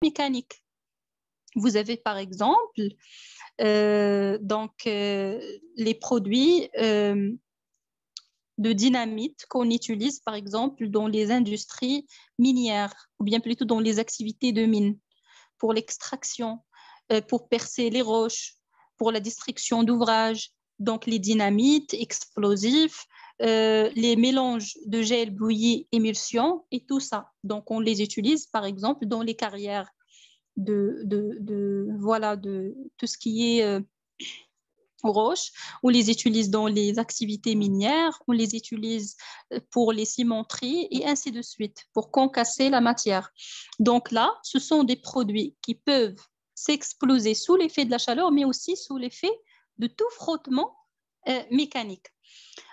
mécaniques. Vous avez par exemple les produits de dynamite qu'on utilise par exemple dans les industries minières ou bien plutôt dans les activités de mine pour l'extraction, pour percer les roches, pour la destruction d'ouvrages. Donc les dynamites, explosifs, les mélanges de gel, bouillie, émulsion et tout ça. Donc on les utilise par exemple dans les carrières de tout ce qui est roches, on les utilise dans les activités minières, on les utilise pour les cimenteries et ainsi de suite, pour concasser la matière. Donc là, ce sont des produits qui peuvent s'exploser sous l'effet de la chaleur, mais aussi sous l'effet de tout frottement mécanique.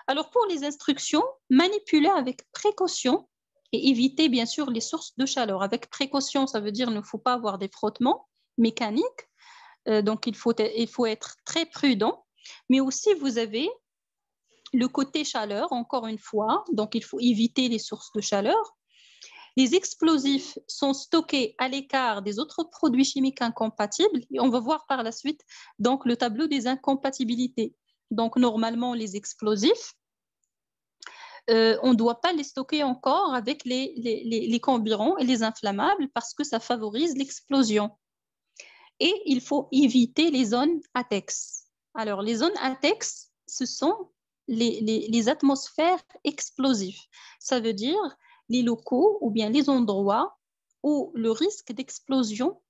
Alors pour les instructions, manipuler avec précaution et éviter bien sûr les sources de chaleur. Avec précaution, ça veut dire qu'il ne faut pas avoir des frottements mécaniques. Donc, il faut être très prudent. Mais aussi, vous avez le côté chaleur, encore une fois. Donc, il faut éviter les sources de chaleur. Les explosifs sont stockés à l'écart des autres produits chimiques incompatibles. Et on va voir par la suite donc, le tableau des incompatibilités. Donc, normalement, les explosifs, on ne doit pas les stocker encore avec les carburants et les inflammables parce que ça favorise l'explosion. Et il faut éviter les zones ATEX. Alors, les zones ATEX, ce sont les atmosphères explosives. Ça veut dire les locaux ou bien les endroits où le risque d'explosion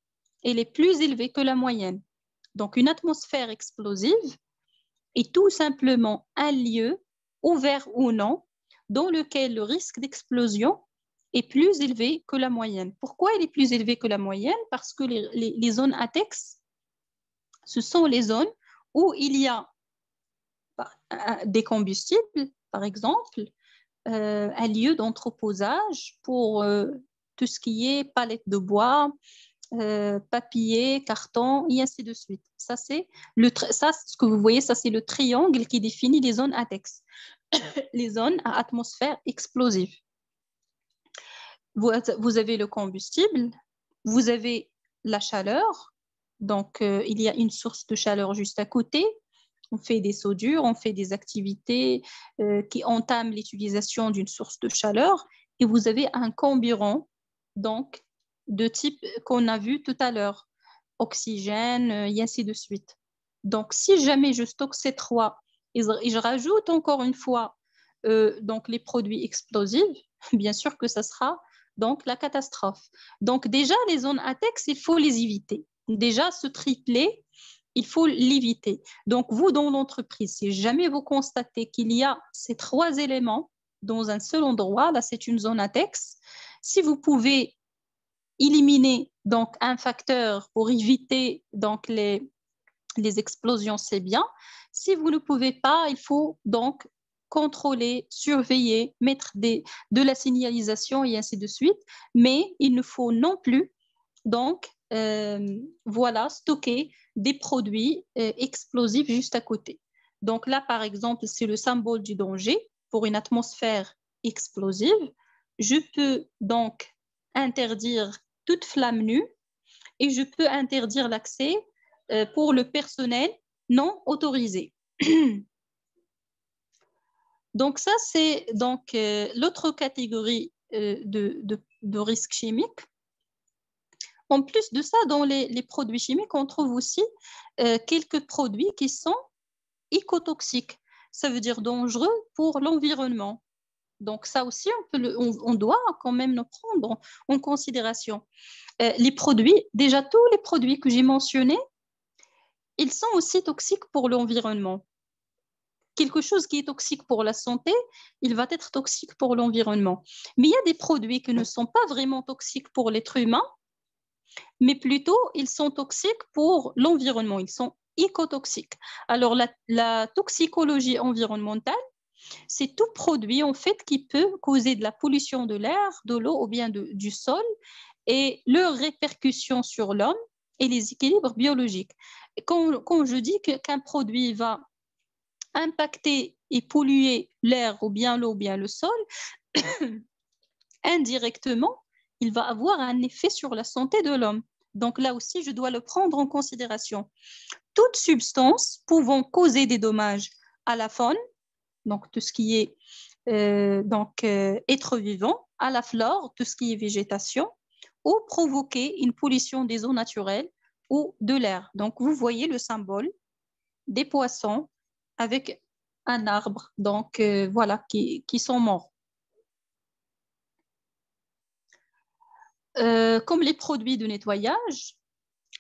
est plus élevé que la moyenne. Donc, une atmosphère explosive est tout simplement un lieu, ouvert ou non, dans lequel le risque d'explosion est plus élevé que la moyenne. Pourquoi il est plus élevé que la moyenne? Parce que les zones ATEX, ce sont les zones où il y a des combustibles, par exemple, un lieu d'entreposage pour tout ce qui est palette de bois, papier, carton, et ainsi de suite. Ça, c'est ce que vous voyez, ça, c'est le triangle qui définit les zones ATEX, les zones à atmosphère explosive. Vous avez le combustible, vous avez la chaleur, donc il y a une source de chaleur juste à côté. On fait des soudures, on fait des activités qui entament l'utilisation d'une source de chaleur et vous avez un carburant donc, de type qu'on a vu tout à l'heure, oxygène et ainsi de suite. Donc, si jamais je stocke ces trois et je rajoute encore une fois donc les produits explosifs, bien sûr que ça sera donc la catastrophe. Donc déjà, les zones ATEX, il faut les éviter. Déjà, ce triplé, il faut l'éviter. Donc vous, dans l'entreprise, si jamais vous constatez qu'il y a ces trois éléments dans un seul endroit, là c'est une zone ATEX, si vous pouvez éliminer donc un facteur pour éviter donc les explosions, c'est bien. Si vous ne pouvez pas, il faut donc contrôler, surveiller, mettre de la signalisation et ainsi de suite. Mais il ne faut non plus donc stocker des produits explosifs juste à côté. Donc là, par exemple, c'est le symbole du danger pour une atmosphère explosive. Je peux donc interdire toute flamme nue et je peux interdire l'accès pour le personnel non autorisé. Donc ça, c'est donc l'autre catégorie de risques chimiques. En plus de ça, dans les produits chimiques, on trouve aussi quelques produits qui sont écotoxiques. Ça veut dire dangereux pour l'environnement. Donc ça aussi, on doit quand même le prendre en considération. Les produits, déjà tous les produits que j'ai mentionnés, ils sont aussi toxiques pour l'environnement. Quelque chose qui est toxique pour la santé, il va être toxique pour l'environnement. Mais il y a des produits qui ne sont pas vraiment toxiques pour l'être humain, mais plutôt ils sont toxiques pour l'environnement, ils sont écotoxiques. Alors la toxicologie environnementale, c'est tout produit en fait qui peut causer de la pollution de l'air, de l'eau ou bien du sol et leurs répercussions sur l'homme et les équilibres biologiques. Quand je dis qu'un produit va impacter et polluer l'air ou bien l'eau ou bien le sol, indirectement, il va avoir un effet sur la santé de l'homme. Donc là aussi, je dois le prendre en considération. Toute substance pouvant causer des dommages à la faune, donc tout ce qui est être vivant, à la flore, tout ce qui est végétation, ou provoquer une pollution des eaux naturelles ou de l'air. Donc vous voyez le symbole des poissons avec un arbre, donc voilà, qui sont morts. Comme les produits de nettoyage,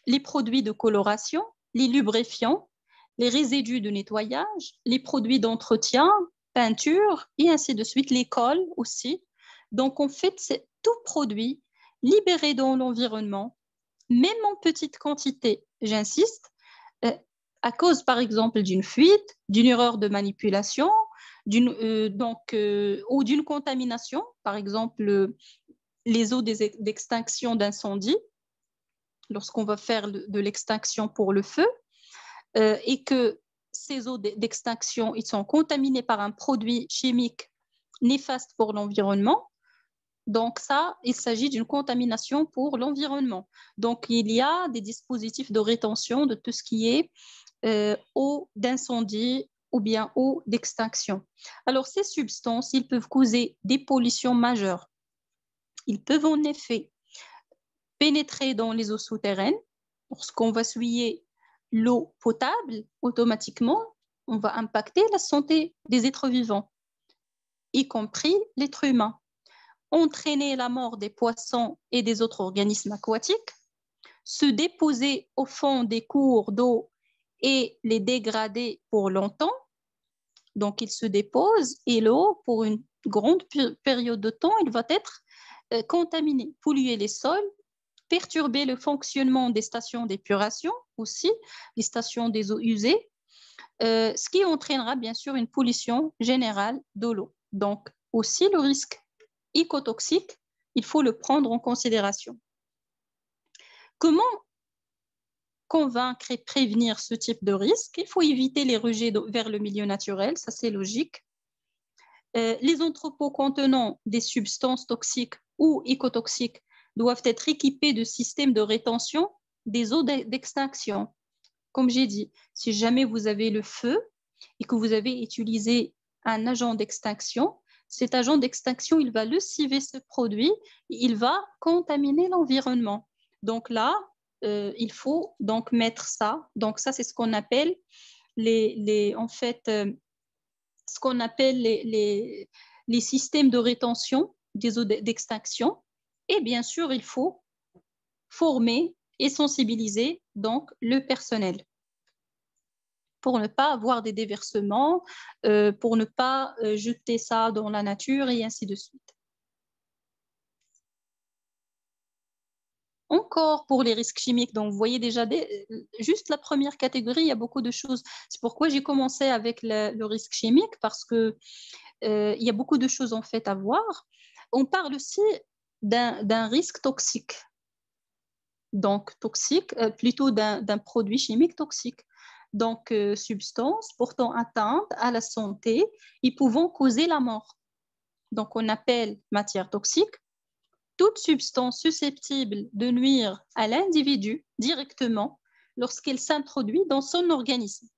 les produits de coloration, les lubrifiants, les résidus de nettoyage, les produits d'entretien, peinture et ainsi de suite, les cols aussi. Donc en fait, c'est tout produit libéré dans l'environnement, même en petite quantité, j'insiste, à cause par exemple d'une fuite, d'une erreur de manipulation, ou d'une contamination, par exemple les eaux d'extinction d'incendie, lorsqu'on va faire de l'extinction pour le feu, et que ces eaux d'extinction ils sont contaminés par un produit chimique néfaste pour l'environnement. Donc ça, il s'agit d'une contamination pour l'environnement. Donc il y a des dispositifs de rétention de tout ce qui est eau d'incendie ou bien eau d'extinction. Alors ces substances, ils peuvent causer des pollutions majeures. Ils peuvent en effet pénétrer dans les eaux souterraines. Lorsqu'on va souiller l'eau potable, automatiquement, on va impacter la santé des êtres vivants, y compris l'être humain. Entraîner la mort des poissons et des autres organismes aquatiques, se déposer au fond des cours d'eau et les dégrader pour longtemps. Donc, il se dépose et l'eau, pour une grande période de temps, il va être contaminé, polluer les sols, perturber le fonctionnement des stations d'épuration aussi, les stations des eaux usées, ce qui entraînera bien sûr une pollution générale de l'eau. Donc, aussi le risque écotoxique, il faut le prendre en considération. Comment convaincre et prévenir ce type de risque? Il faut éviter les rejets vers le milieu naturel, ça c'est logique. Les entrepôts contenant des substances toxiques ou écotoxiques doivent être équipés de systèmes de rétention des eaux d'extinction. Comme j'ai dit, si jamais vous avez le feu et que vous avez utilisé un agent d'extinction, cet agent d'extinction, il va lessiver ce produit, il va contaminer l'environnement. Donc là, il faut donc mettre ça. Donc ça, c'est ce qu'on appelle ce qu'on appelle les systèmes de rétention des eaux d'extinction. Et bien sûr, il faut former et sensibiliser donc le personnel pour ne pas avoir des déversements, pour ne pas jeter ça dans la nature et ainsi de suite. Encore pour les risques chimiques, donc vous voyez déjà juste la première catégorie, il y a beaucoup de choses. C'est pourquoi j'ai commencé avec le risque chimique, parce que il y a beaucoup de choses en fait à voir. On parle aussi d'un risque toxique, donc toxique, plutôt d'un produit chimique toxique. Donc, substances portant atteinte à la santé et pouvant causer la mort. Donc, on appelle matière toxique toute substance susceptible de nuire à l'individu directement lorsqu'elle s'introduit dans son organisme.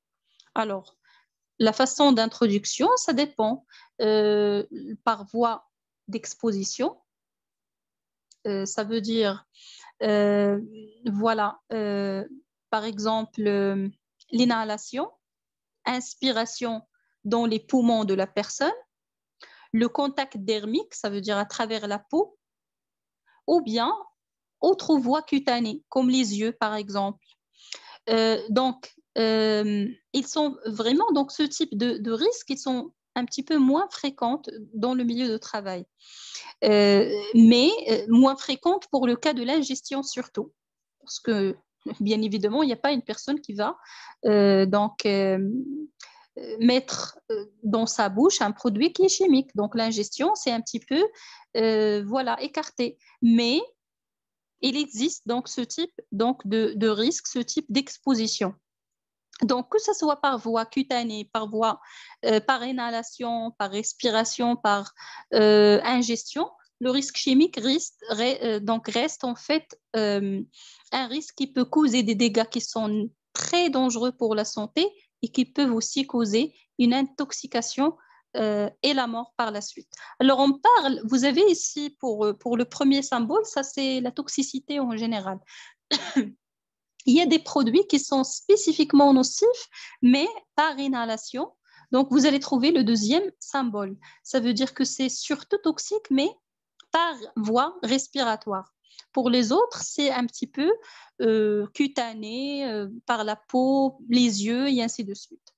Alors, la façon d'introduction, ça dépend par voie d'exposition. Ça veut dire, voilà, par exemple, l'inhalation, inspiration dans les poumons de la personne, le contact dermique, ça veut dire à travers la peau, ou bien autres voies cutanées, comme les yeux, par exemple. Ils sont vraiment, donc ce type de risques, ils sont un petit peu moins fréquentes dans le milieu de travail, mais moins fréquentes pour le cas de l'ingestion surtout, parce que bien évidemment, il n'y a pas une personne qui va mettre dans sa bouche un produit qui est chimique. Donc l'ingestion, c'est un petit peu voilà, écarté. Mais il existe donc ce type donc, de risque, ce type d'exposition. Donc, que ce soit par voie cutanée, par voie, par inhalation, par respiration, par ingestion, le risque chimique reste en fait un risque qui peut causer des dégâts qui sont très dangereux pour la santé et qui peuvent aussi causer une intoxication et la mort par la suite. Alors, on parle, vous avez ici pour le premier symbole, ça c'est la toxicité en général. Il y a des produits qui sont spécifiquement nocifs, mais par inhalation. Donc, vous allez trouver le deuxième symbole. Ça veut dire que c'est surtout toxique, mais par voie respiratoire. Pour les autres, c'est un petit peu cutané, par la peau, les yeux et ainsi de suite.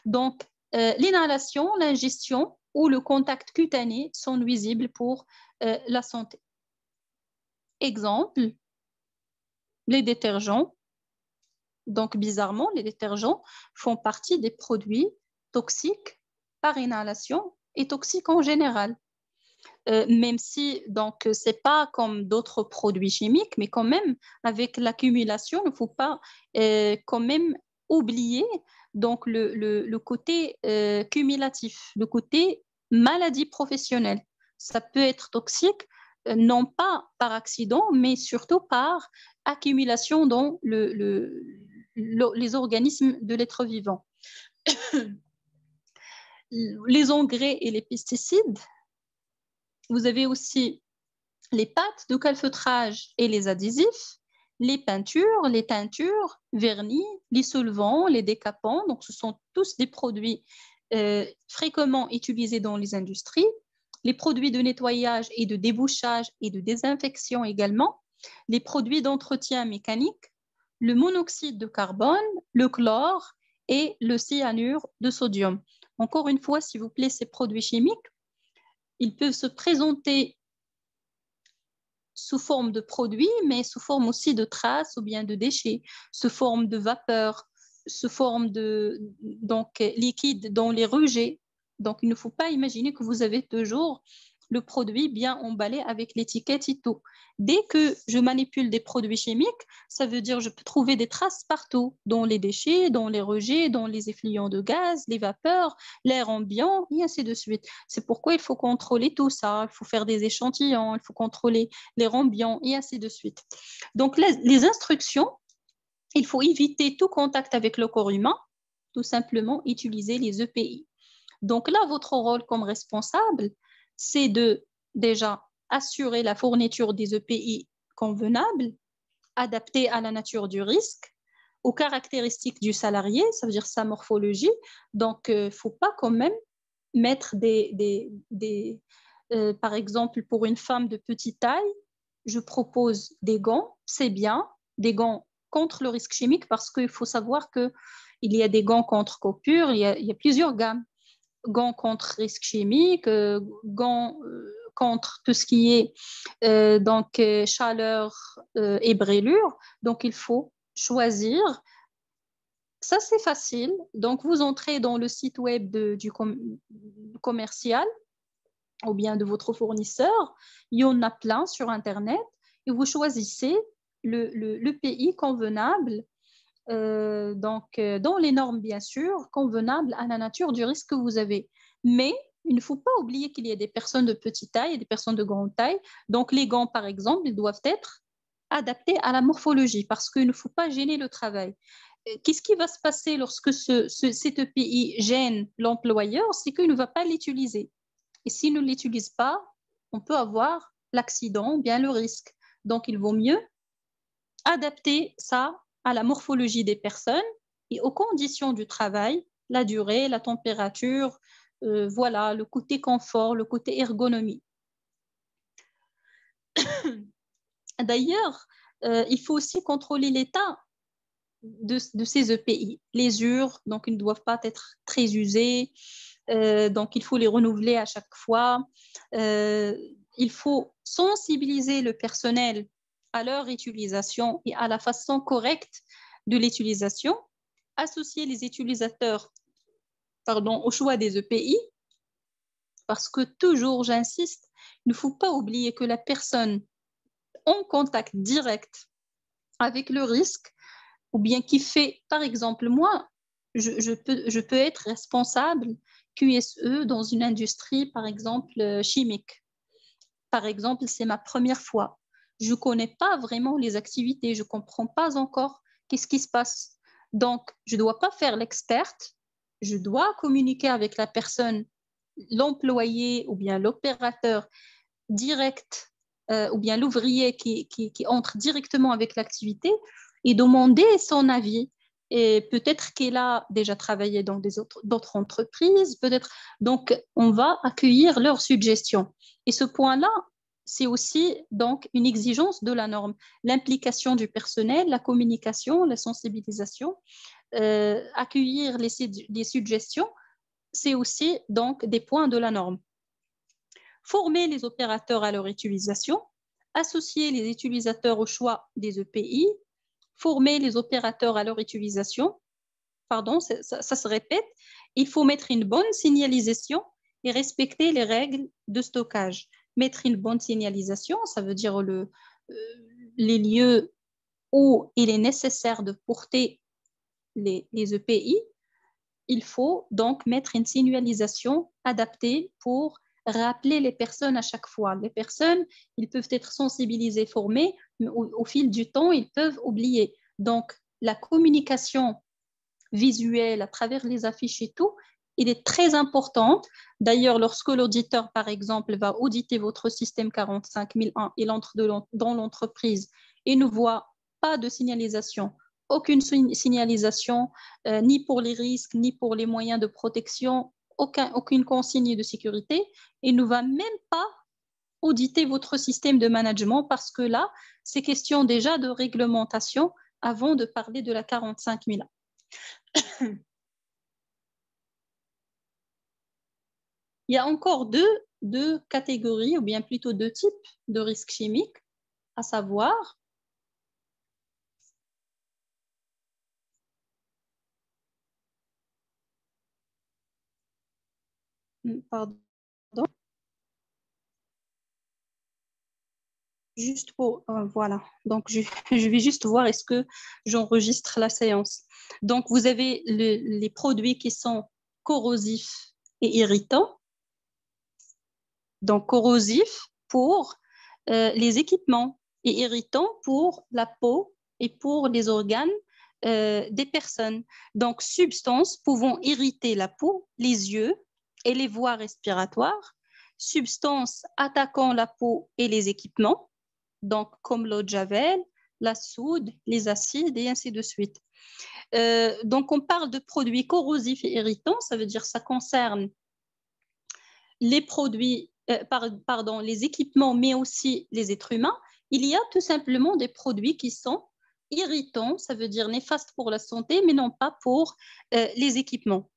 Donc, l'inhalation, l'ingestion ou le contact cutané sont nuisibles pour la santé. Exemple, les détergents. Donc, bizarrement, les détergents font partie des produits toxiques par inhalation et toxiques en général. Même si, donc, c'est pas comme d'autres produits chimiques, mais quand même, avec l'accumulation, il ne faut pas quand même oublier donc le côté cumulatif, le côté maladie professionnelle. Ça peut être toxique, non pas par accident, mais surtout par accumulation dans les organismes de l'être vivant. Les engrais et les pesticides, vous avez aussi les pâtes de calfeutrage et les adhésifs, les peintures, les teintures, vernis, les solvants, les décapants. Donc, ce sont tous des produits fréquemment utilisés dans les industries. Les produits de nettoyage et de débouchage et de désinfection également. Les produits d'entretien mécanique, le monoxyde de carbone, le chlore et le cyanure de sodium. Encore une fois, s'il vous plaît, ces produits chimiques, ils peuvent se présenter sous forme de produits, mais sous forme aussi de traces ou bien de déchets, sous forme de vapeur, sous forme de donc, liquide dans les rejets. Donc, il ne faut pas imaginer que vous avez toujours le produit bien emballé avec l'étiquette et tout. Dès que je manipule des produits chimiques, ça veut dire que je peux trouver des traces partout, dans les déchets, dans les rejets, dans les effluents de gaz, les vapeurs, l'air ambiant, et ainsi de suite. C'est pourquoi il faut contrôler tout ça, il faut faire des échantillons, il faut contrôler l'air ambiant, et ainsi de suite. Donc, les instructions, il faut éviter tout contact avec le corps humain, tout simplement utiliser les EPI. Donc là, votre rôle comme responsable, c'est de déjà assurer la fourniture des EPI convenables, adaptés à la nature du risque, aux caractéristiques du salarié, ça veut dire sa morphologie. Donc, il ne faut pas quand même mettre par exemple, pour une femme de petite taille, je propose des gants, c'est bien, des gants contre le risque chimique parce qu'il faut savoir qu'il y a des gants contre coupure, il y a plusieurs gammes. Gants contre risque chimique, gants contre tout ce qui est chaleur et brûlure. Donc, il faut choisir. Ça, c'est facile. Donc, vous entrez dans le site web du commercial ou bien de votre fournisseur. Il y en a plein sur Internet et vous choisissez le pays convenable, dans les normes, bien sûr, convenables à la nature du risque que vous avez. Mais il ne faut pas oublier qu'il y a des personnes de petite taille et des personnes de grande taille. Donc, les gants, par exemple, ils doivent être adaptés à la morphologie parce qu'il ne faut pas gêner le travail. Qu'est-ce qui va se passer lorsque cet EPI gêne l'employeur? C'est qu'il ne va pas l'utiliser. Et s'il ne l'utilise pas, on peut avoir l'accident ou bien le risque. Donc, il vaut mieux adapter ça à la morphologie des personnes et aux conditions du travail, la durée, la température, voilà, le côté confort, le côté ergonomie. D'ailleurs, il faut aussi contrôler l'état de ces EPI. Les urs, donc ils ne doivent pas être très usés, donc il faut les renouveler à chaque fois. Il faut sensibiliser le personnel à leur utilisation et à la façon correcte de l'utilisation, associer les utilisateurs au choix des EPI, parce que toujours, j'insiste, il ne faut pas oublier que la personne en contact direct avec le risque, ou bien qui fait, par exemple, moi, je peux être responsable QSE dans une industrie, par exemple, chimique. par exemple, c'est ma première fois. Je ne connais pas vraiment les activités, je ne comprends pas encore qu'est-ce qui se passe. Donc, je ne dois pas faire l'experte, je dois communiquer avec la personne, l'employé ou bien l'opérateur direct ou bien l'ouvrier qui entre directement avec l'activité et demander son avis. Et peut-être qu'elle a déjà travaillé dans d'autres entreprises, peut-être. Donc, on va accueillir leurs suggestions. Et ce point-là, c'est aussi donc une exigence de la norme. L'implication du personnel, la communication, la sensibilisation, accueillir les suggestions, c'est aussi donc des points de la norme. Former les opérateurs à leur utilisation, associer les utilisateurs au choix des EPI, former les opérateurs à leur utilisation, pardon, ça se répète, il faut mettre une bonne signalisation et respecter les règles de stockage. Mettre une bonne signalisation, ça veut dire les lieux où il est nécessaire de porter les EPI. Il faut donc mettre une signalisation adaptée pour rappeler les personnes à chaque fois. Les personnes, ils peuvent être sensibilisées, formées, mais au fil du temps, ils peuvent oublier. Donc, la communication visuelle à travers les affiches et tout, il est très importante. D'ailleurs, lorsque l'auditeur, par exemple, va auditer votre système 45001, il entre dans l'entreprise et ne voit pas de signalisation, aucune signalisation, ni pour les risques, ni pour les moyens de protection, aucune consigne de sécurité, et ne va même pas auditer votre système de management parce que là, c'est question déjà de réglementation avant de parler de la 45001. Il y a encore deux catégories, ou bien plutôt deux types de risques chimiques, à savoir pardon, juste pour, voilà, donc je vais juste voir est-ce que j'enregistre la séance. Donc, vous avez les produits qui sont corrosifs et irritants. Donc, corrosifs pour les équipements et irritants pour la peau et pour les organes des personnes. Donc, substances pouvant irriter la peau, les yeux et les voies respiratoires, substances attaquant la peau et les équipements, donc comme l'eau de javel, la soude, les acides et ainsi de suite. Donc, on parle de produits corrosifs et irritants, ça veut dire ça concerne les produits, pardon, les équipements, mais aussi les êtres humains. Il y a tout simplement des produits qui sont irritants, ça veut dire néfastes pour la santé, mais non pas pour les équipements.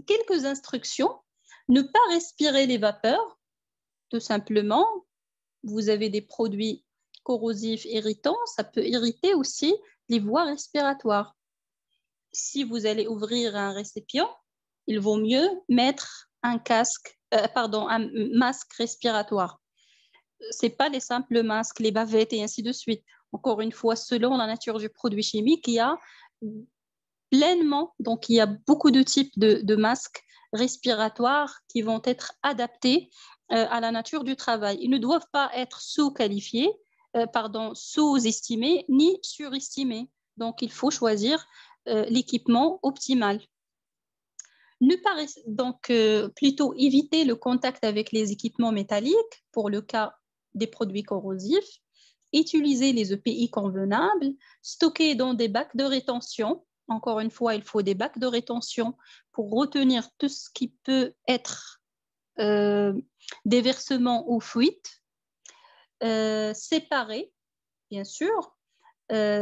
Quelques instructions. Ne pas respirer les vapeurs, tout simplement. Vous avez des produits corrosifs irritants, ça peut irriter aussi les voies respiratoires. Si vous allez ouvrir un récipient, il vaut mieux mettre un masque respiratoire. Ce n'est pas les simples masques, les bavettes et ainsi de suite. Encore une fois, selon la nature du produit chimique, il y a pleinement, donc il y a beaucoup de types de masques respiratoires qui vont être adaptés à la nature du travail. Ils ne doivent pas être sous-qualifiés, sous-estimés ni surestimés. Donc, il faut choisir l'équipement optimal. Ne pas donc plutôt éviter le contact avec les équipements métalliques pour le cas des produits corrosifs, utiliser les EPI convenables, stocker dans des bacs de rétention. Encore une fois, il faut des bacs de rétention pour retenir tout ce qui peut être déversement ou fuite. Séparer, bien sûr,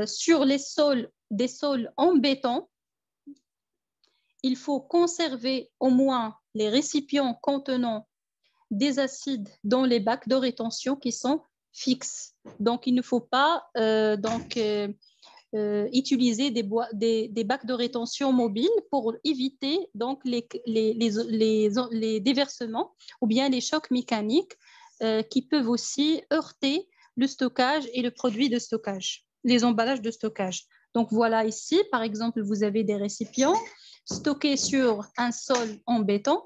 sur les sols, des sols en béton. Il faut conserver au moins les récipients contenant des acides dans les bacs de rétention qui sont fixes. Donc, il ne faut pas utiliser des bacs de rétention mobiles pour éviter donc, les déversements ou bien les chocs mécaniques qui peuvent aussi heurter le stockage et le produit de stockage, les emballages de stockage. Donc, voilà ici, par exemple, vous avez des récipients stockés sur un sol en béton.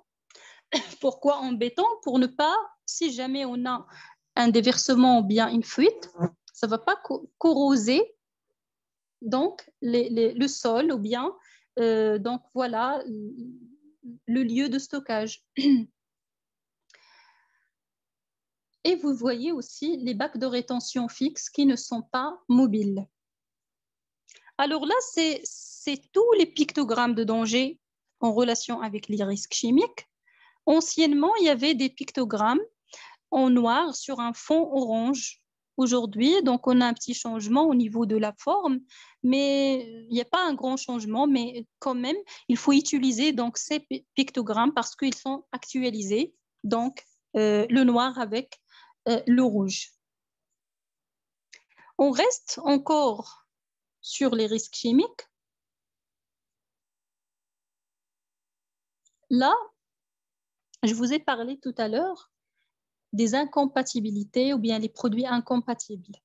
Pourquoi en béton? Pour ne pas si jamais on a un déversement ou bien une fuite, ça ne va pas corroser donc le sol ou bien donc voilà le lieu de stockage. Et vous voyez aussi les bacs de rétention fixes qui ne sont pas mobiles. Alors là, c'est tous les pictogrammes de danger en relation avec les risques chimiques. Anciennement, il y avait des pictogrammes en noir sur un fond orange. Aujourd'hui, donc on a un petit changement au niveau de la forme, mais il n'y a pas un grand changement, mais quand même, il faut utiliser donc ces pictogrammes parce qu'ils sont actualisés, donc le noir avec le rouge. On reste encore sur les risques chimiques. Là, je vous ai parlé tout à l'heure des incompatibilités ou bien les produits incompatibles.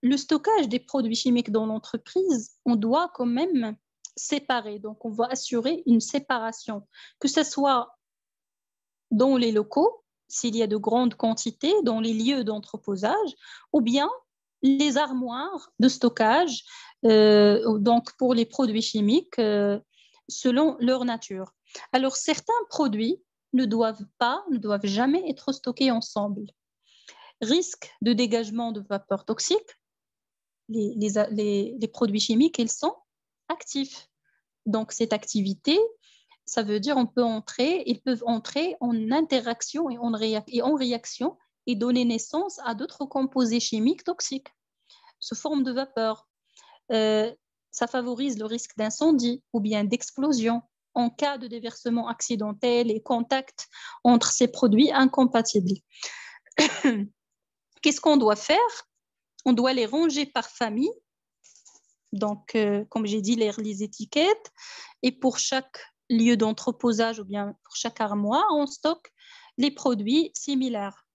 Le stockage des produits chimiques dans l'entreprise, on doit quand même séparer. Donc, on va assurer une séparation, que ce soit dans les locaux, s'il y a de grandes quantités, dans les lieux d'entreposage, ou bien les armoires de stockage, donc pour les produits chimiques, selon leur nature. Alors, certains produits ne doivent jamais être stockés ensemble. Risque de dégagement de vapeurs toxiques, les produits chimiques, ils sont actifs. Donc, cette activité, ça veut dire ils peuvent entrer en interaction et en réaction et donner naissance à d'autres composés chimiques toxiques sous forme de vapeur. Ça favorise le risque d'incendie ou bien d'explosion en cas de déversement accidentel et contact entre ces produits incompatibles. Qu'est-ce qu'on doit faire? On doit les ranger par famille. Donc, comme j'ai dit, les étiquettes. Et pour chaque lieu d'entreposage ou bien pour chaque armoire, on stocke les produits similaires.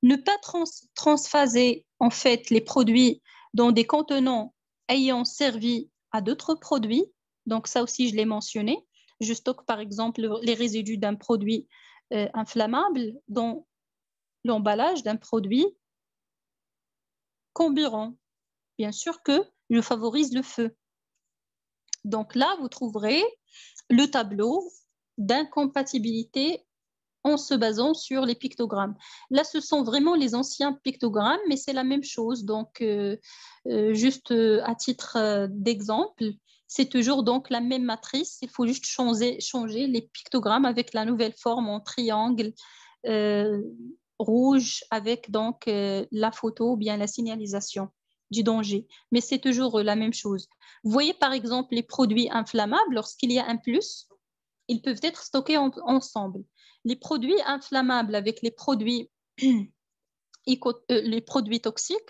Ne pas transphaser en fait les produits dans des contenants ayant servi à d'autres produits. Donc, ça aussi, je l'ai mentionné. Je stocke par exemple les résidus d'un produit inflammable dans l'emballage d'un produit comburant. Bien sûr que je favorise le feu. Donc là, vous trouverez le tableau d'incompatibilité en se basant sur les pictogrammes. Là, ce sont vraiment les anciens pictogrammes, mais c'est la même chose. Donc, juste à titre d'exemple, c'est toujours donc la même matrice. Il faut juste changer les pictogrammes avec la nouvelle forme en triangle rouge avec donc la photo ou bien la signalisation du danger. Mais c'est toujours la même chose. Vous voyez par exemple les produits inflammables, lorsqu'il y a un plus, ils peuvent être stockés ensemble. Les produits inflammables avec les produits toxiques,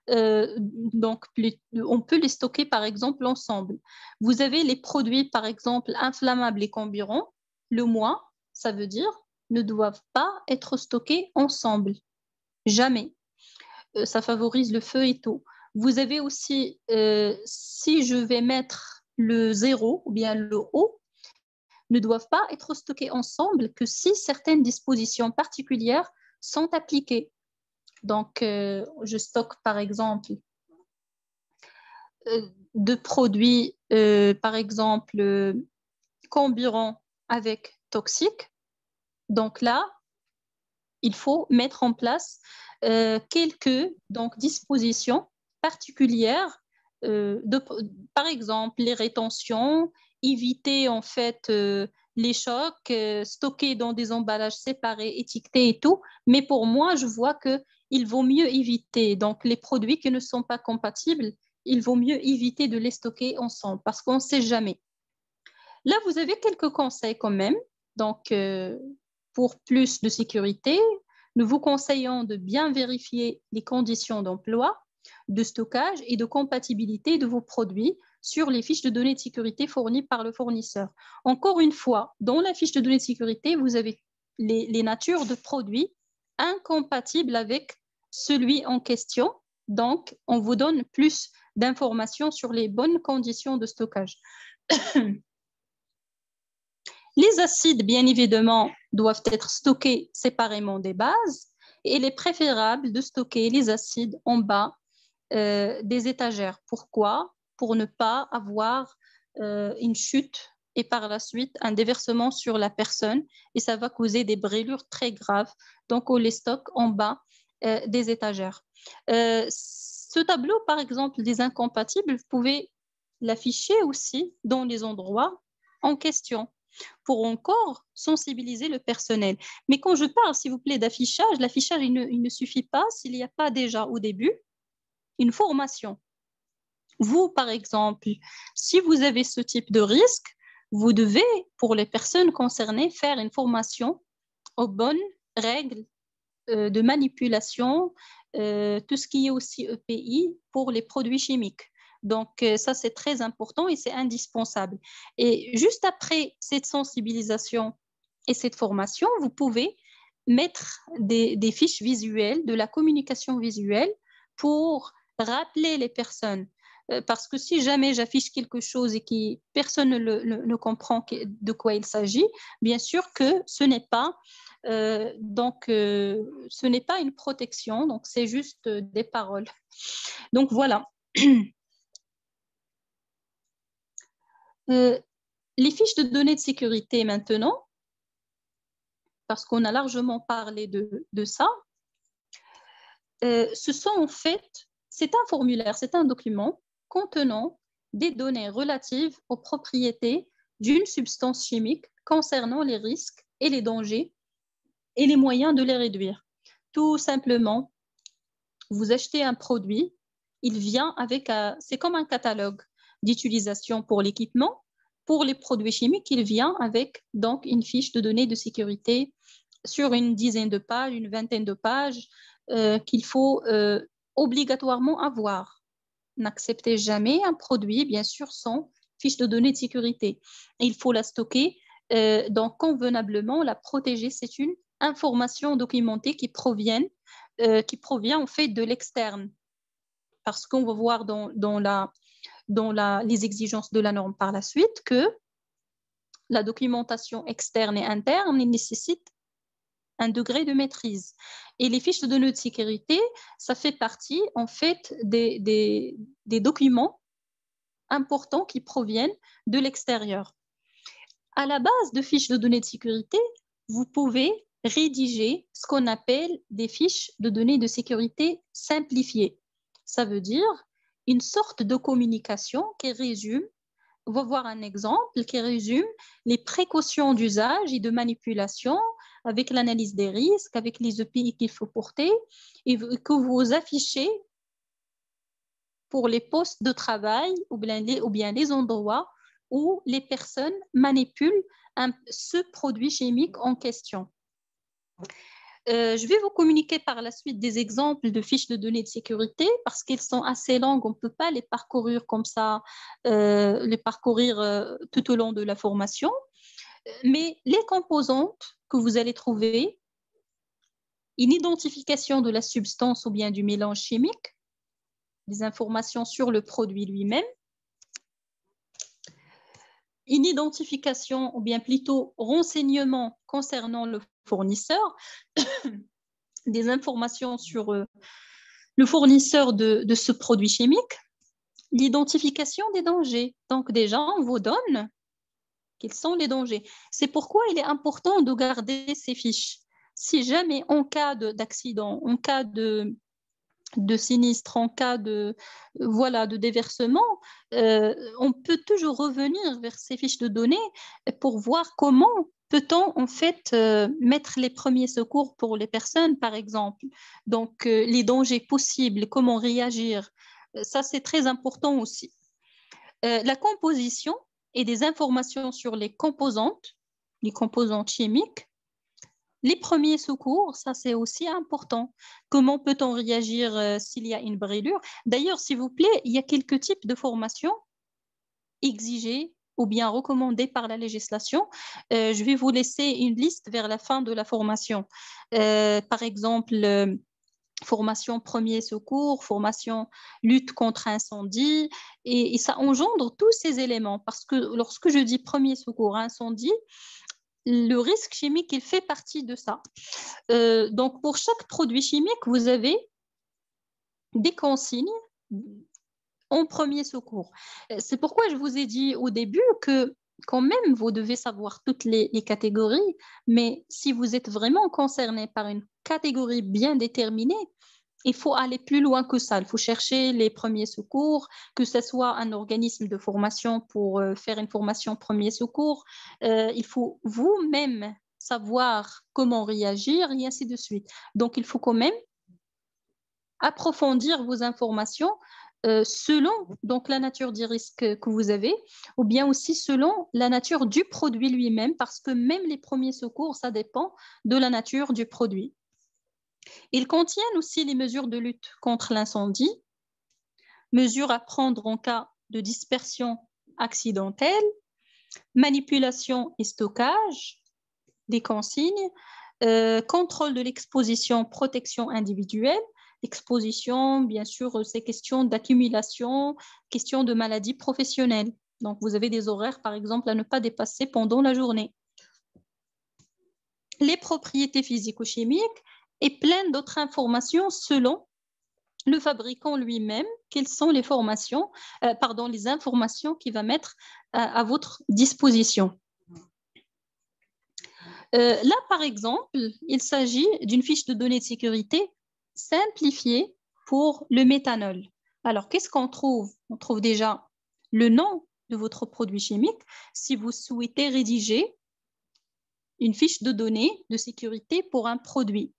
donc on peut les stocker par exemple ensemble. Vous avez les produits par exemple inflammables et comburants, le moins, ça veut dire ne doivent pas être stockés ensemble. Jamais. Ça favorise le feu et tout. Vous avez aussi, si je vais mettre le 0 ou bien le O, ne doivent pas être stockés ensemble que si certaines dispositions particulières sont appliquées. Donc, je stocke par exemple de produits, par exemple, comburants avec toxiques. Donc là, il faut mettre en place quelques donc, dispositions particulières, par exemple les rétentions, éviter en fait les chocs, stocker dans des emballages séparés, étiquetés et tout. Mais pour moi, je vois qu'il vaut mieux éviter. Donc les produits qui ne sont pas compatibles, il vaut mieux éviter de les stocker ensemble parce qu'on ne sait jamais. Là, vous avez quelques conseils quand même. Donc, pour plus de sécurité, nous vous conseillons de bien vérifier les conditions d'emploi, de stockage et de compatibilité de vos produits sur les fiches de données de sécurité fournies par le fournisseur. Encore une fois, dans la fiche de données de sécurité, vous avez les natures de produits incompatibles avec celui en question. Donc, on vous donne plus d'informations sur les bonnes conditions de stockage. Les acides, bien évidemment, doivent être stockés séparément des bases et il est préférable de stocker les acides en bas des étagères. Pourquoi? Pour ne pas avoir une chute et par la suite un déversement sur la personne et ça va causer des brûlures très graves. Donc, on les stocke en bas des étagères. Ce tableau, par exemple, des incompatibles, vous pouvez l'afficher aussi dans les endroits en question pour encore sensibiliser le personnel. Mais quand je parle, s'il vous plaît, d'affichage, l'affichage, il ne suffit pas s'il n'y a pas déjà au début une formation. Vous, par exemple, si vous avez ce type de risque, vous devez, pour les personnes concernées, faire une formation aux bonnes règles de manipulation, tout ce qui est aussi EPI pour les produits chimiques. Donc, ça, c'est très important et c'est indispensable. Et juste après cette sensibilisation et cette formation, vous pouvez mettre des fiches visuelles, de la communication visuelle pour rappeler les personnes. Parce que si jamais j'affiche quelque chose et que personne ne comprend de quoi il s'agit, bien sûr que ce n'est pas ce n'est pas une protection, donc c'est juste des paroles. Donc voilà. Les fiches de données de sécurité maintenant, parce qu'on a largement parlé de ça, ce sont en fait, c'est un formulaire, c'est un document contenant des données relatives aux propriétés d'une substance chimique concernant les risques et les dangers et les moyens de les réduire. Tout simplement, vous achetez un produit, il vient avec, c'est comme un catalogue d'utilisation pour l'équipement. Pour les produits chimiques, il vient avec donc une fiche de données de sécurité sur une dizaine de pages, une vingtaine de pages qu'il faut obligatoirement avoir. N'acceptez jamais un produit, bien sûr, sans fiche de données de sécurité. Il faut la stocker donc convenablement, la protéger. C'est une information documentée qui provient en fait de l'externe. Parce qu'on va voir dans les exigences de la norme par la suite que la documentation externe et interne nécessite un degré de maîtrise. Et les fiches de données de sécurité, ça fait partie en fait des documents importants qui proviennent de l'extérieur. À la base de fiches de données de sécurité, vous pouvez rédiger ce qu'on appelle des fiches de données de sécurité simplifiées. Ça veut dire une sorte de communication qui résume, on va voir un exemple, qui résume les précautions d'usage et de manipulation avec l'analyse des risques, avec les EPI qu'il faut porter et que vous affichez pour les postes de travail ou bien les endroits où les personnes manipulent ce produit chimique en question. Je vais vous communiquer par la suite des exemples de fiches de données de sécurité parce qu'elles sont assez longues, on ne peut pas les parcourir comme ça, tout au long de la formation. Mais les composantes que vous allez trouver, une identification de la substance ou bien du mélange chimique, des informations sur le produit lui-même, une identification ou bien plutôt renseignement concernant le fournisseur, des informations sur le fournisseur de ce produit chimique, l'identification des dangers. Donc déjà, on vous donne quels sont les dangers. C'est pourquoi il est important de garder ces fiches. Si jamais en cas d'accident, en cas de sinistre, en cas de déversement, on peut toujours revenir vers ces fiches de données pour voir comment peut-on en fait mettre les premiers secours pour les personnes, par exemple. Donc, les dangers possibles, comment réagir, ça c'est très important aussi. La composition et des informations sur les composantes chimiques. Les premiers secours, ça c'est aussi important. Comment peut-on réagir s'il y a une brûlure? D'ailleurs, s'il vous plaît, il y a quelques types de formations exigées ou bien recommandées par la législation. Je vais vous laisser une liste vers la fin de la formation. Par exemple, formation premier secours, formation lutte contre incendie, et ça engendre tous ces éléments parce que lorsque je dis premier secours incendie, le risque chimique, il fait partie de ça. Donc, pour chaque produit chimique, vous avez des consignes en premier secours. C'est pourquoi je vous ai dit au début que quand même, vous devez savoir toutes les catégories, mais si vous êtes vraiment concerné par une catégorie bien déterminée, il faut aller plus loin que ça. Il faut chercher les premiers secours, que ce soit un organisme de formation pour faire une formation premier secours. Il faut vous-même savoir comment réagir et ainsi de suite. Donc, il faut quand même approfondir vos informations selon donc la nature du risque que vous avez, ou bien aussi selon la nature du produit lui-même, parce que même les premiers secours, ça dépend de la nature du produit. Ils contiennent aussi les mesures de lutte contre l'incendie, mesures à prendre en cas de dispersion accidentelle, manipulation et stockage des consignes, contrôle de l'exposition, protection individuelle. Exposition, bien sûr, c'est question d'accumulation, question de maladies professionnelles. Donc, vous avez des horaires, par exemple, à ne pas dépasser pendant la journée. Les propriétés physico-chimiques et plein d'autres informations selon le fabricant lui-même, quelles sont les les informations qu'il va mettre à votre disposition. Là, par exemple, il s'agit d'une fiche de données de sécurité simplifiée pour le méthanol. Alors, qu'est-ce qu'on trouve? On trouve déjà le nom de votre produit chimique. Si vous souhaitez rédiger une fiche de données de sécurité pour un produit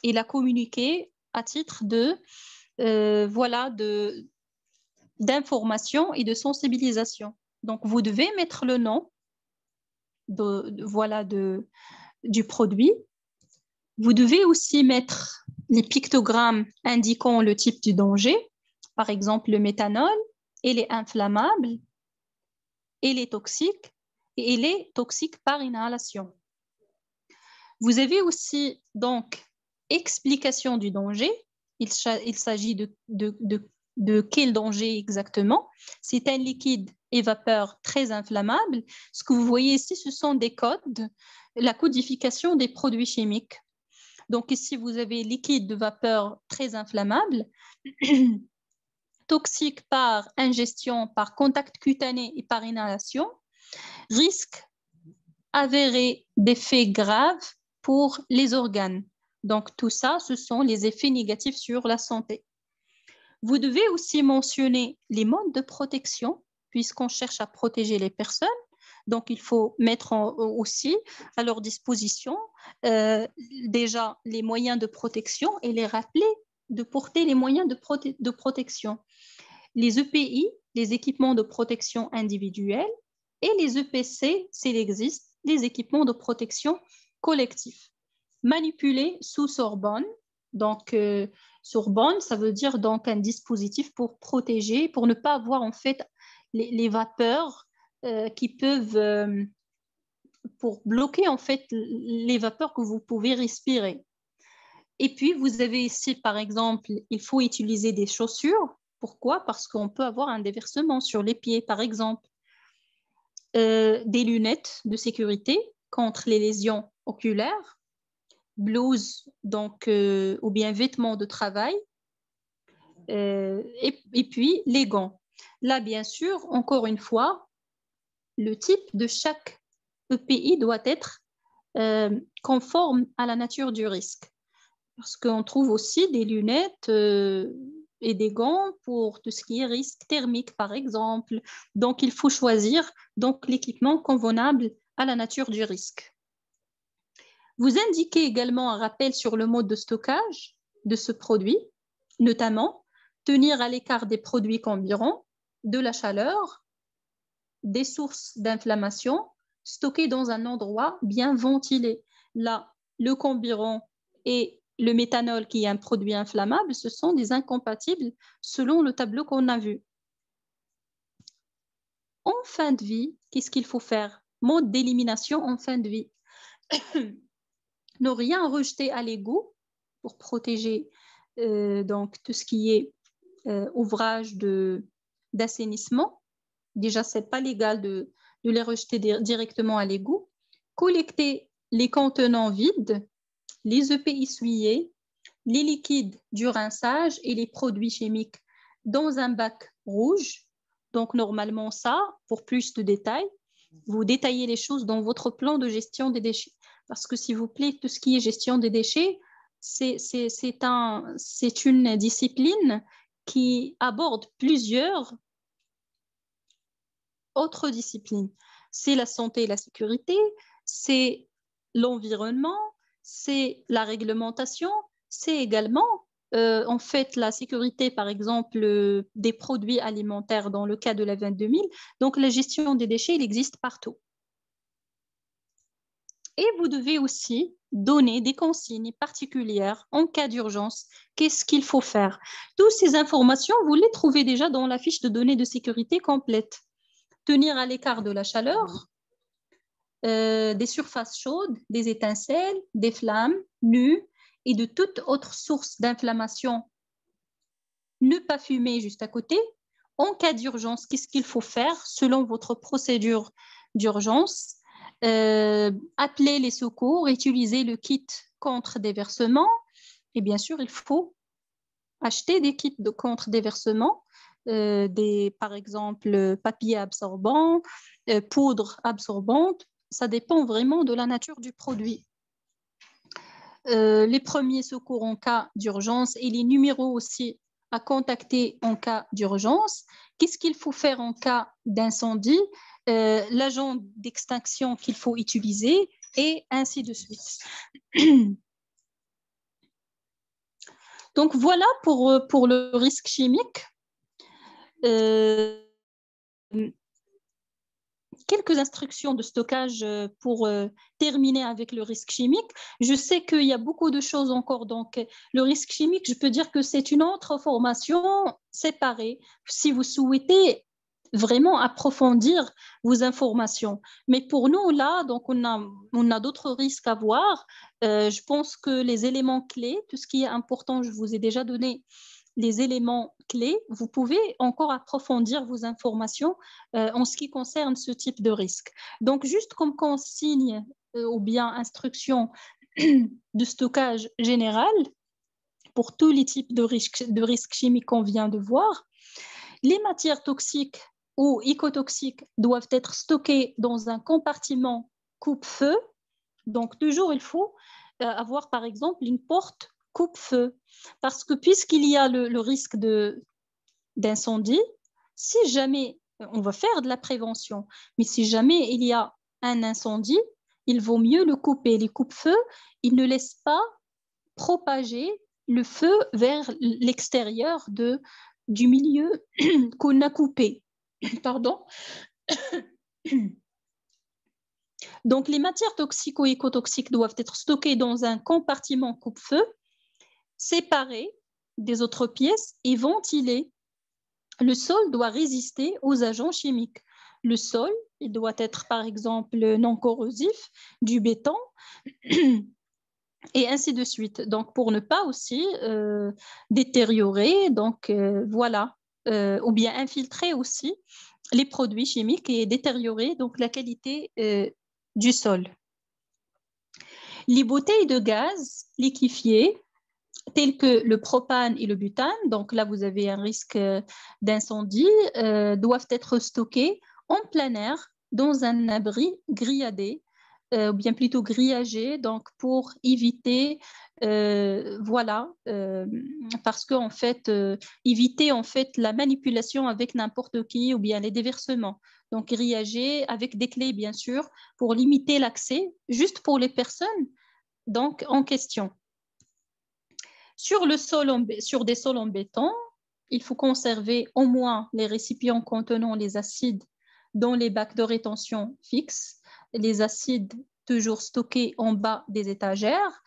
et la communiquer à titre d'information et de sensibilisation. Donc, vous devez mettre le nom du produit. Vous devez aussi mettre les pictogrammes indiquant le type du danger, par exemple le méthanol, et les inflammables, et les toxiques, et les toxiques par inhalation. Vous avez aussi donc explication du danger. Il s'agit de quel danger exactement. C'est un liquide et vapeur très inflammable. Ce que vous voyez ici, ce sont des codes, la codification des produits chimiques. Donc ici, vous avez liquide de vapeur très inflammable, toxique par ingestion, par contact cutané et par inhalation, risque avéré d'effets graves pour les organes. Donc tout ça, ce sont les effets négatifs sur la santé. Vous devez aussi mentionner les modes de protection, puisqu'on cherche à protéger les personnes. Donc, il faut mettre aussi à leur disposition déjà les moyens de protection et les rappeler de porter les moyens de protection. Les EPI, les équipements de protection individuelle, et les EPC, s'il existe, les équipements de protection collectifs. Manipuler sous Sorbonne. Donc, Sorbonne, ça veut dire donc un dispositif pour protéger, pour ne pas avoir en fait les vapeurs qui peuvent, pour bloquer en fait les vapeurs que vous pouvez respirer. Et puis, vous avez ici, par exemple, il faut utiliser des chaussures. Pourquoi? Parce qu'on peut avoir un déversement sur les pieds, par exemple. Des lunettes de sécurité contre les lésions oculaires, blouse donc, ou bien vêtements de travail, et puis les gants. Là, bien sûr, encore une fois, le type de chaque EPI doit être conforme à la nature du risque. Parce qu'on trouve aussi des lunettes et des gants pour tout ce qui est risque thermique, par exemple. Donc, il faut choisir donc l'équipement convenable à la nature du risque. Vous indiquez également un rappel sur le mode de stockage de ce produit, notamment tenir à l'écart des produits comburants, de la chaleur, des sources d'inflammation, stocker dans un endroit bien ventilé. Là, le comburant et le méthanol, qui est un produit inflammable, ce sont des incompatibles selon le tableau qu'on a vu. En fin de vie, qu'est-ce qu'il faut faire? Mode d'élimination en fin de vie. Ne rien rejeter à l'égout pour protéger donc tout ce qui est ouvrage d'assainissement. Déjà, ce n'est pas légal de les rejeter directement à l'égout. collecter les contenants vides, les EP essuyés, les liquides du rinçage et les produits chimiques dans un bac rouge. Donc, normalement, ça, pour plus de détails, vous détaillez les choses dans votre plan de gestion des déchets. Parce que, s'il vous plaît, tout ce qui est gestion des déchets, c'est une discipline qui aborde plusieurs autres disciplines. C'est la santé et la sécurité, c'est l'environnement, c'est la réglementation, c'est également en fait la sécurité, par exemple, des produits alimentaires dans le cas de la 22000. Donc, la gestion des déchets, il existe partout. Et vous devez aussi donner des consignes particulières en cas d'urgence. Qu'est-ce qu'il faut faire? Toutes ces informations, vous les trouvez déjà dans la fiche de données de sécurité complète. Tenir à l'écart de la chaleur, des surfaces chaudes, des étincelles, des flammes, nues et de toute autre source d'inflammation. Ne pas fumer juste à côté. En cas d'urgence, qu'est-ce qu'il faut faire selon votre procédure d'urgence? Appeler les secours, utiliser le kit contre déversement. Et bien sûr, il faut acheter des kits de contre déversement, par exemple, papier absorbant, poudre absorbante. Ça dépend vraiment de la nature du produit. Les premiers secours en cas d'urgence et les numéros aussi à contacter en cas d'urgence. Qu'est-ce qu'il faut faire en cas d'incendie? L'agent d'extinction qu'il faut utiliser et ainsi de suite. Donc voilà pour le risque chimique. Quelques instructions de stockage pour terminer avec le risque chimique. Je sais qu'il y a beaucoup de choses encore. Donc, le risque chimique, je peux dire que c'est une autre formation séparée si vous souhaitez vraiment approfondir vos informations. Mais pour nous, là, donc on a d'autres risques à voir. Je pense que les éléments clés, tout ce qui est important, je vous ai déjà donné les éléments clés, vous pouvez encore approfondir vos informations en ce qui concerne ce type de risque. Donc, juste comme consigne ou bien instruction de stockage général pour tous les types de risques chimiques qu'on vient de voir, les matières toxiques ou écotoxiques doivent être stockées dans un compartiment coupe-feu. Donc, toujours, il faut avoir, par exemple, une porte coupe-feu. Parce que puisqu'il y a le risque d'incendie, si jamais, on va faire de la prévention, mais si jamais il y a un incendie, il vaut mieux le couper. Les coupe-feux, ils ne laissent pas propager le feu vers l'extérieur du milieu qu'on a coupé. Pardon. Donc, les matières toxiques ou écotoxiques doivent être stockées dans un compartiment coupe-feu, séparé des autres pièces et ventilé. Le sol doit résister aux agents chimiques. Le sol, il doit être par exemple non corrosif, du béton, et ainsi de suite. Donc, pour ne pas aussi détériorer, donc voilà, ou bien infiltrer aussi les produits chimiques et détériorer donc la qualité du sol. Les bouteilles de gaz liquéfiées tels que le propane et le butane, donc là vous avez un risque d'incendie, doivent être stockés en plein air dans un abri grillagé, ou bien plutôt grillagé, donc pour éviter, voilà, parce qu'en fait, éviter en fait la manipulation avec n'importe qui ou bien les déversements. Donc grillagé avec des clés bien sûr pour limiter l'accès juste pour les personnes donc en question. Sur des sols en béton, il faut conserver au moins les récipients contenant les acides dans les bacs de rétention fixes, les acides toujours stockés en bas des étagères,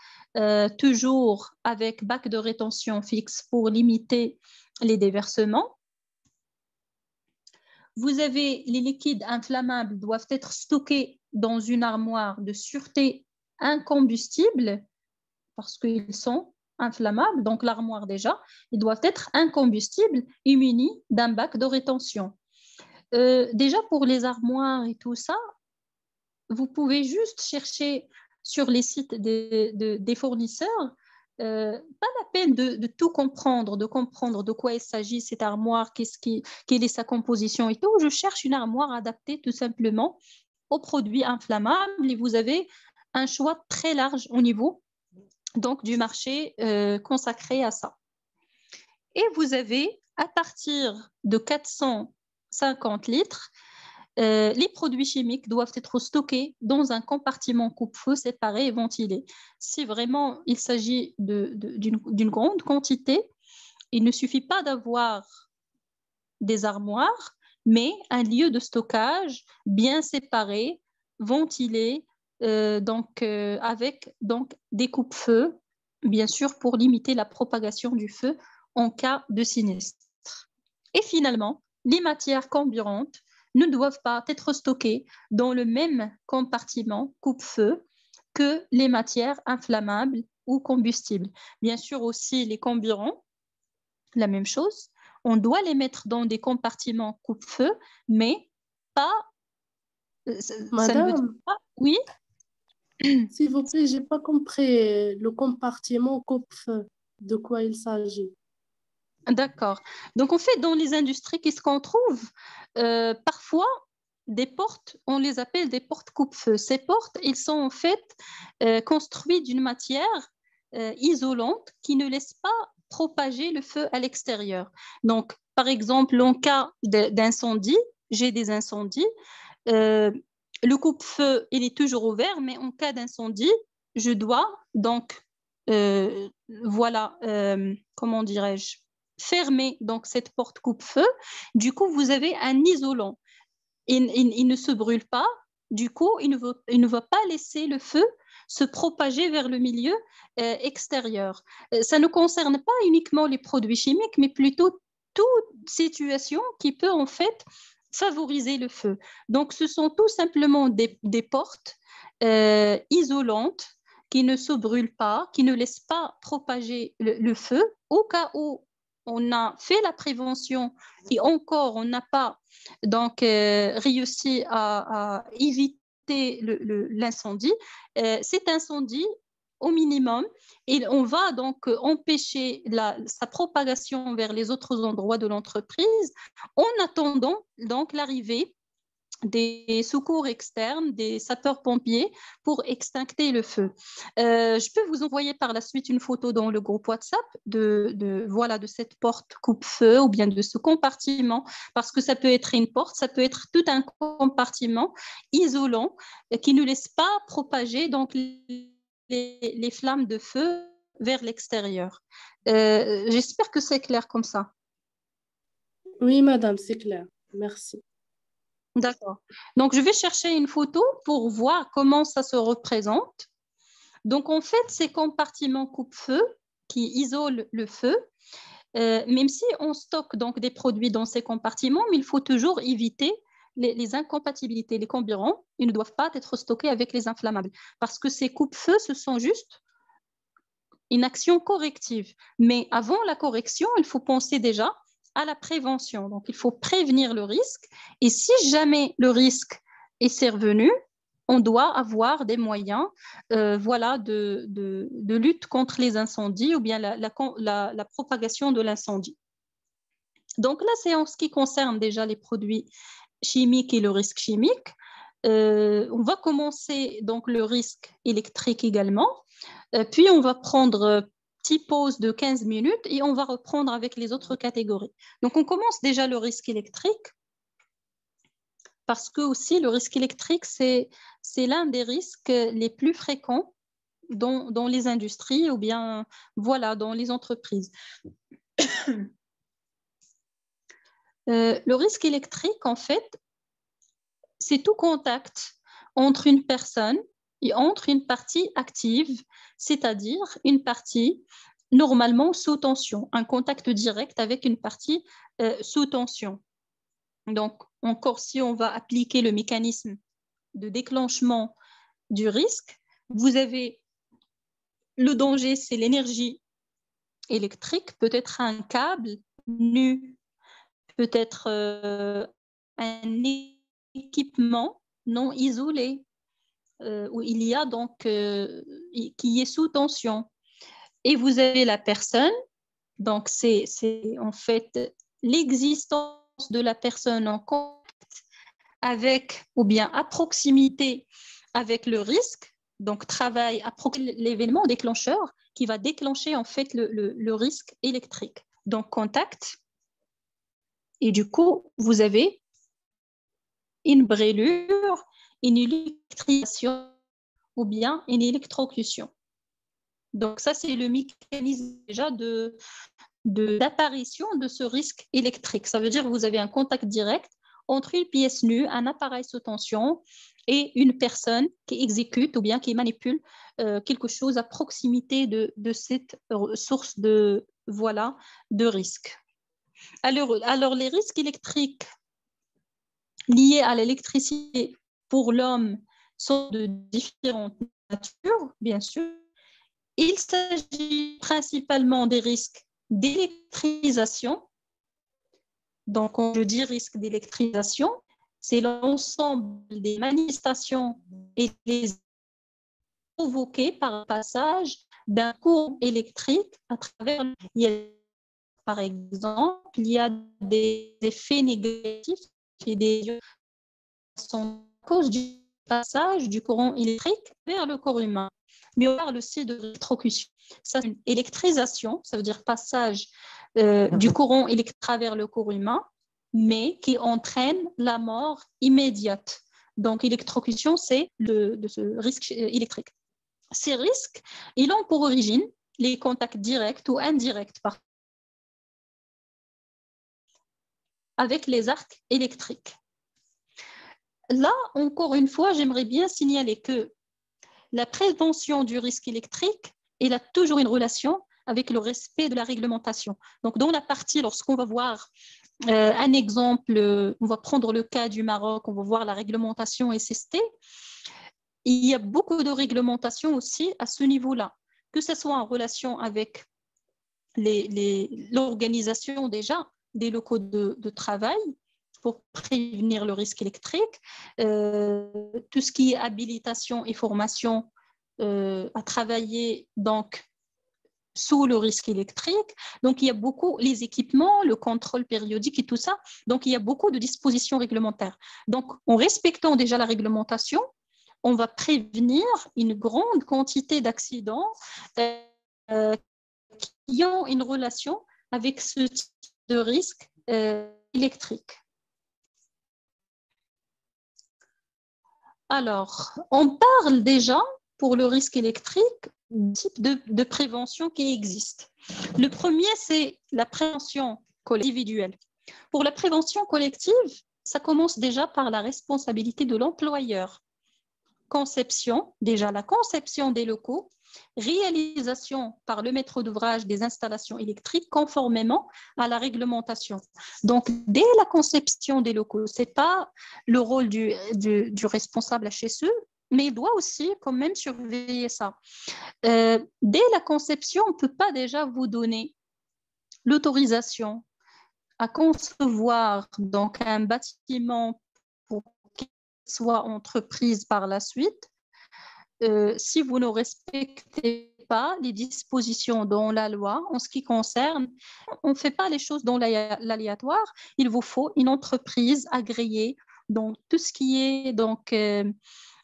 toujours avec bac de rétention fixe pour limiter les déversements. Vous avez les liquides inflammables doivent être stockés dans une armoire de sûreté incombustible parce qu'ils sont inflammables, donc l'armoire déjà, ils doivent être incombustibles et munis d'un bac de rétention. Déjà pour les armoires et tout ça, vous pouvez juste chercher sur les sites des fournisseurs. Pas la peine de tout comprendre, de comprendre de quoi il s'agit, cette armoire, quelle est sa composition et tout. Je cherche une armoire adaptée tout simplement aux produits inflammables et vous avez un choix très large au niveau donc, du marché consacré à ça. Et vous avez, à partir de 450 litres, les produits chimiques doivent être stockés dans un compartiment coupe-feu séparé et ventilé. Si vraiment il s'agit d'une grande quantité, il ne suffit pas d'avoir des armoires, mais un lieu de stockage bien séparé, ventilé, avec donc, des coupe-feux, bien sûr, pour limiter la propagation du feu en cas de sinistre. Et finalement, les matières carburantes ne doivent pas être stockées dans le même compartiment coupe-feu que les matières inflammables ou combustibles. Bien sûr aussi les carburants, la même chose. On doit les mettre dans des compartiments coupe-feu, mais pas. Ça ne veut dire Madame, pas. Oui, s'il vous plaît, j'ai pas compris le compartiment coupe-feu. De quoi il s'agit? d'accord. Donc, en fait, dans les industries, qu'est-ce qu'on trouve? Parfois, des portes, on les appelle des portes coupe-feu. Ces portes, ils sont en fait construites d'une matière isolante qui ne laisse pas propager le feu à l'extérieur. Donc, par exemple, en cas d'incendie, j'ai des incendies, euh, le coupe-feu, il est toujours ouvert, mais en cas d'incendie, je dois donc, voilà, comment dirais-je, fermer donc cette porte coupe-feu. Du coup, vous avez un isolant. Il ne se brûle pas. Du coup, il ne va pas laisser le feu se propager vers le milieu extérieur. Ça ne concerne pas uniquement les produits chimiques, mais plutôt toute situation qui peut en fait favoriser le feu. Donc, ce sont tout simplement des portes isolantes qui ne se brûlent pas, qui ne laissent pas propager le feu au cas où on a fait la prévention et encore on n'a pas donc réussi à éviter l'incendie. Cet incendie, au minimum, et on va donc empêcher sa propagation vers les autres endroits de l'entreprise en attendant donc l'arrivée des secours externes, des sapeurs-pompiers pour extincter le feu. Je peux vous envoyer par la suite une photo dans le groupe WhatsApp voilà, de cette porte coupe-feu ou bien de ce compartiment, parce que ça peut être une porte, ça peut être tout un compartiment isolant qui ne laisse pas propager donc, les flammes de feu vers l'extérieur. J'espère que c'est clair comme ça. Oui, madame, c'est clair. Merci. D'accord. Donc, je vais chercher une photo pour voir comment ça se représente. Donc, en fait, ces compartiments coupe-feu qui isolent le feu, même si on stocke donc des produits dans ces compartiments, mais il faut toujours éviter les incompatibilités. Les carburants, ils ne doivent pas être stockés avec les inflammables parce que ces coupe-feux, ce sont juste une action corrective. Mais avant la correction, il faut penser déjà à la prévention. Donc, il faut prévenir le risque. Et si jamais le risque est survenu, on doit avoir des moyens voilà, de lutte contre les incendies ou bien la propagation de l'incendie. Donc là, c'est en ce qui concerne déjà les produits chimiques et le risque chimique. On va commencer donc le risque électrique également. Puis on va prendre petite pause de 15 minutes et on va reprendre avec les autres catégories. Donc on commence déjà le risque électrique parce que aussi le risque électrique, c'est l'un des risques les plus fréquents dans les industries ou bien voilà, dans les entreprises. Le risque électrique, en fait, c'est tout contact entre une personne et entre une partie active, c'est-à-dire une partie normalement sous tension, un contact direct avec une partie sous tension. Donc, encore si on va appliquer le mécanisme de déclenchement du risque, vous avez le danger, c'est l'énergie électrique, peut-être un câble nu, peut-être un équipement non isolé, où il y a donc qui est sous tension. Et vous avez la personne, donc c'est en fait l'existence de la personne en contact avec ou bien à proximité avec le risque, donc travaille à l'événement déclencheur qui va déclencher en fait le risque électrique. Donc contact, et du coup vous avez une brûlure, une électrisation ou bien une électrocution. Donc ça, c'est le mécanisme déjà d'apparition de ce risque électrique. Ça veut dire que vous avez un contact direct entre une pièce nue, un appareil sous tension et une personne qui exécute ou bien qui manipule quelque chose à proximité de cette source de risque. Alors les risques électriques liés à l'électricité pour l'homme sont de différentes natures, bien sûr. Il s'agit principalement des risques d'électrisation. Donc, quand je dis risque d'électrisation, c'est l'ensemble des manifestations et les provoquées par le passage d'un courant électrique à travers. Par exemple, il y a des effets négatifs et des sont à cause du passage du courant électrique vers le corps humain. Mais on parle aussi de électrocution. Ça, c'est une électrisation, ça veut dire passage du courant électrique à travers le corps humain, mais qui entraîne la mort immédiate. Donc, électrocution, c'est de ce risque électrique. Ces risques, ils ont pour origine les contacts directs ou indirects avec les arcs électriques. Là, encore une fois, j'aimerais bien signaler que la prévention du risque électrique, elle a toujours une relation avec le respect de la réglementation. Donc, dans la partie, lorsqu'on va voir un exemple, on va prendre le cas du Maroc, on va voir la réglementation SST, il y a beaucoup de réglementations aussi à ce niveau-là, que ce soit en relation avec l'organisation déjà des locaux de travail, pour prévenir le risque électrique, tout ce qui est habilitation et formation à travailler donc sous le risque électrique. Donc, il y a beaucoup, les équipements, le contrôle périodique et tout ça. Donc, il y a beaucoup de dispositions réglementaires. Donc, en respectant déjà la réglementation, on va prévenir une grande quantité d'accidents qui ont une relation avec ce type de risque électrique. Alors, on parle déjà, pour le risque électrique, de types de prévention qui existent. Le premier, c'est la prévention individuelle. Pour la prévention collective, ça commence déjà par la responsabilité de l'employeur. Conception, déjà la conception des locaux, réalisation par le maître d'ouvrage des installations électriques conformément à la réglementation. Donc, dès la conception des locaux, ce n'est pas le rôle du responsable HSE, mais il doit aussi quand même surveiller ça. Dès la conception, on ne peut pas déjà vous donner l'autorisation à concevoir donc un bâtiment pour qu'il soit entreprise par la suite, si vous ne respectez pas les dispositions dans la loi en ce qui concerne, on ne fait pas les choses dans l'aléatoire, il vous faut une entreprise agréée dans tout ce qui est donc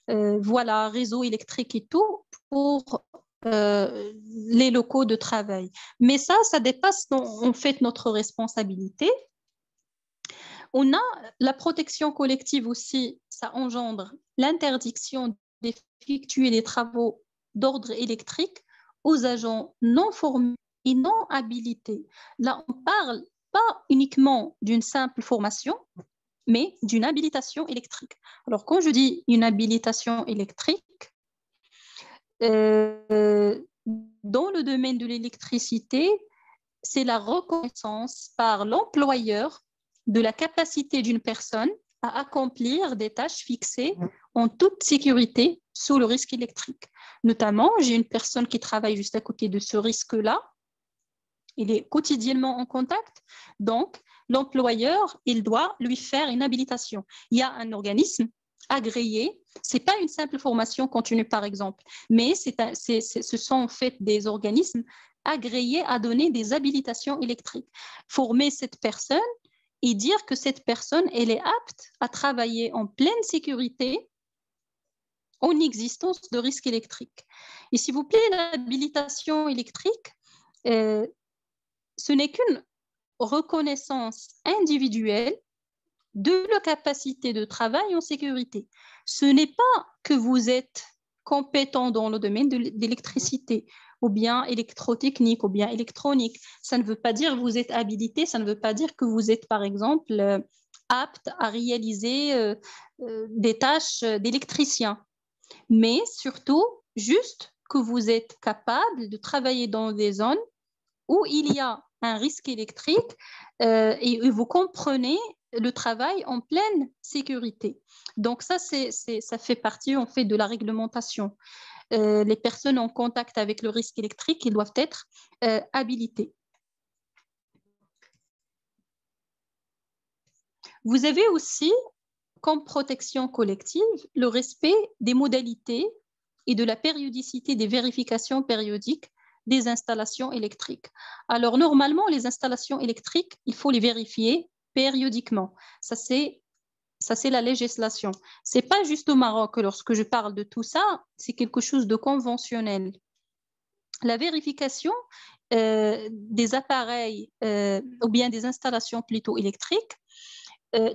réseau électrique et tout pour les locaux de travail. Mais ça dépasse en fait notre responsabilité. On a la protection collective aussi, ça engendre l'interdiction d'effectuer des travaux d'ordre électrique aux agents non formés et non habilités. Là, on ne parle pas uniquement d'une simple formation, mais d'une habilitation électrique. Alors, quand je dis une habilitation électrique, dans le domaine de l'électricité, c'est la reconnaissance par l'employeur de la capacité d'une personne à accomplir des tâches fixées en toute sécurité sous le risque électrique. Notamment, j'ai une personne qui travaille juste à côté de ce risque-là. Il est quotidiennement en contact. Donc, l'employeur, il doit lui faire une habilitation. Il y a un organisme agréées. Ce n'est pas une simple formation continue, par exemple, mais ce sont en fait des organismes agréés à donner des habilitations électriques. Former cette personne et dire que cette personne, elle est apte à travailler en pleine sécurité en existence de risques électriques. Et s'il vous plaît, l'habilitation électrique, ce n'est qu'une reconnaissance individuelle de la capacité de travail en sécurité. Ce n'est pas que vous êtes compétent dans le domaine de l'électricité ou bien électrotechnique ou bien électronique. Ça ne veut pas dire que vous êtes habilité, ça ne veut pas dire que vous êtes, par exemple, apte à réaliser des tâches d'électricien, mais surtout juste que vous êtes capable de travailler dans des zones où il y a un risque électrique et vous comprenez le travail en pleine sécurité. Donc ça fait partie en fait de la réglementation. Les personnes en contact avec le risque électrique, ils doivent être habilités. Vous avez aussi comme protection collective le respect des modalités et de la périodicité des vérifications périodiques des installations électriques. Alors, normalement, les installations électriques, il faut les vérifier périodiquement. Ça, c'est la législation. Ce n'est pas juste au Maroc. Lorsque je parle de tout ça, c'est quelque chose de conventionnel. La vérification des appareils ou bien des installations plutôt électriques,